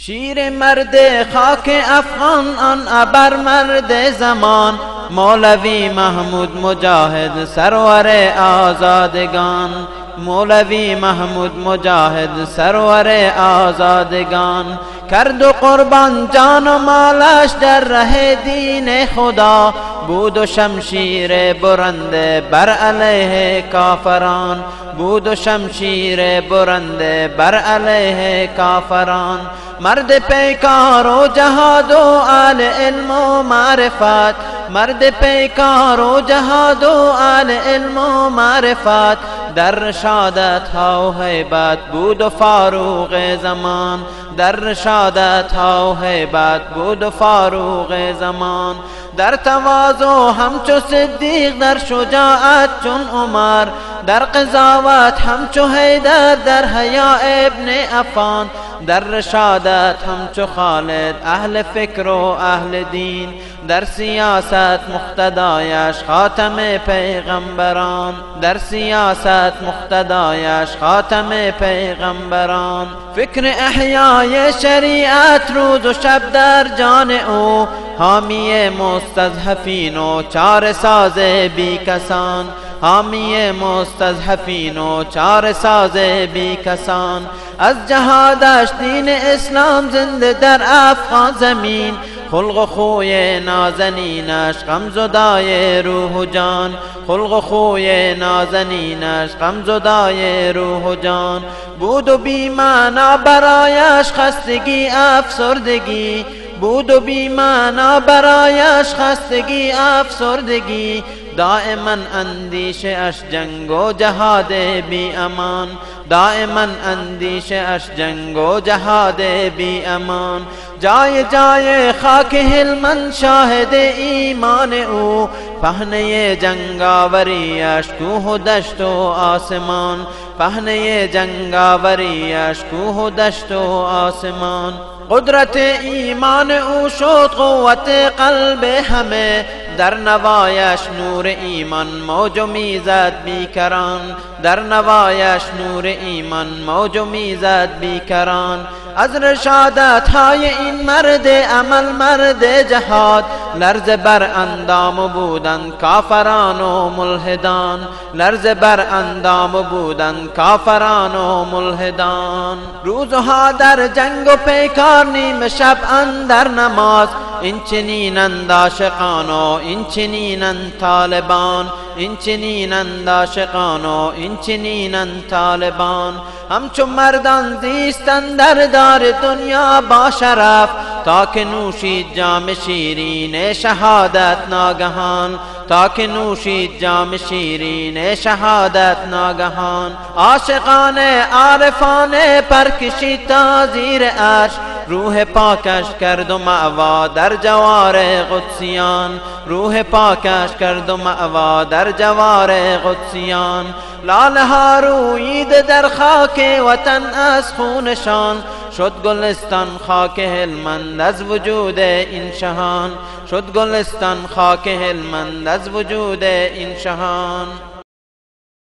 شیر مرد خاک افغان آن ابر مرد زمان، مولوی محمود مجاهد سرور آزادگان. مولوی محمود مجاهد سرور آزادگان، کرد و قربان جان و مالش در ره دین خدا، بود و شمشیر برنده بر علیه کافران، بود و شمشیر برنده بر علیه کافران. مرد پیکار و جهاد و اهل علم و معرفت، مرد پیکار و جهاد و اهل علم و معرفت، در رشادت ها و هیبت بود و فاروق زمان، در رشادت ها و هیبت بود و فاروق زمان. در تواضع همچو صدیق، در شجاعت چون عمر، در قضاوت همچو حیدر، در حیا ابن عفان، در رشادت همچو خالد اهل فکر و اهل دین، در سیاست مقتدایش خاتم پیغمبران، در سیاست مقتدایش خاتم پیغمبران. فکر احیای شریعت روز و شب در جان او، حامی مستضعفین و چاره ساز بی کسان، حامی مستضعفین و چاره ساز بی کسان. از جهادش دین اسلام زنده در افغان زمین، خلق و خوی نازنینش غمزدای روح و جان، خلق و خوی نازنینش غمزدای روح و جان. بود و بی معنا برایش خستگی افسردگی، بود و بی معنا برایش خستگی افسردگی. دائما اندیشه اش جنگ و جهاد بی امان، دائما اندیشه اش جنگ و جهاد بی امان. جای جای خاک هلمند شاهد ایمان او، پهنه جنگاوریش کوه و دشت و آسمان، پهنه جنگاوریش کوه و دشت و آسمان. قدرت ایمان او شد قوت قلب همه، در نوایش نور ایمان موج و میزد بیکران، در نوایش نور ایمان موج و میزد بیکران. از رشادت های این مرد عمل مرد جهاد، لرزه بر اندام بودن کافران و ملحدان، لرزه بر اندام بودن کافران و ملحدان. روزها در جنگ و پیکار، نیم شب اندر نماز، این چنینند عاشقان و این چنینند طالبان، این چنینند عاشقان و این چنینند طالبان. همچون مردان زیستند در دار دنیا با شرف، تا که نوشید جام شیرین شهادت ناگهان، تا که نوشید جام شیرین شهادت ناگهان. عاشقان عارفان پرکشید تا زیر عرش، روح پاکش کرد و مأوا در جوار قدسیان، روح پاکش کرد و مأوا در جوار قدسیان. لاله ها رویید در خاک وطن از خونشان، شد گلستان خاک هلمند از وجود این شهان، شد گلستان خاک هلمند از وجود این شهان.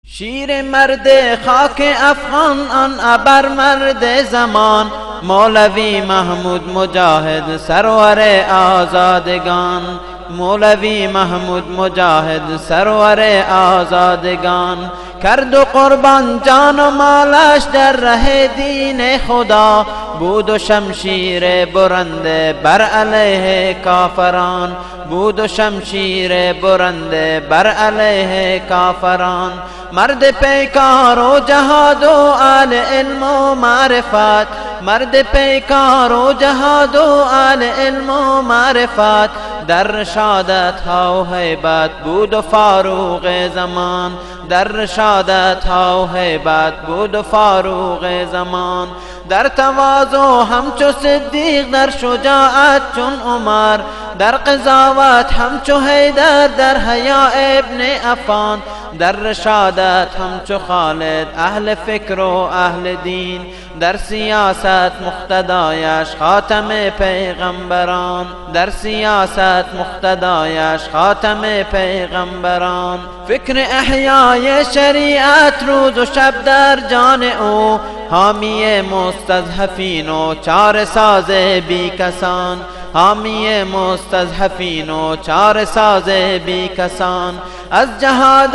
شیر مرد خاک افغان آن ابر مرد زمان، مولوی محمود مجاهد سرور آزادگان، مولوی محمود مجاهد سرور آزادگان. کرد و قربان جان و مالش در ره دین خدا، بود و شمشیر برنده بر علیه کافران، بود و شمشیر برنده بر علیه کافران. مرد پیکار و جهاد و اهل علم و معرفت، مرد پیکار و جهاد و اهل علم و معرفت، در رشادت ها و هیبت بود و فاروق زمان، در رشادت ها و هیبت بود و فاروق زمان. در تواضع همچو صدیق، در شجاعت چون عمر، در قضاوت همچو حیدر، در حیا ابن عفان، در رشادت همچو خالد اهل فکر و اهل دین، در سیاست مقتدایش خاتم پیغمبران، در سیاست مقتدایش خاتم پیغمبران. فکر احیای شریعت روز و شب در جان او، حامی مستضعفین و چاره ساز بی کسان، حامی مستضعفین و چاره ساز بی کسان. از جهاد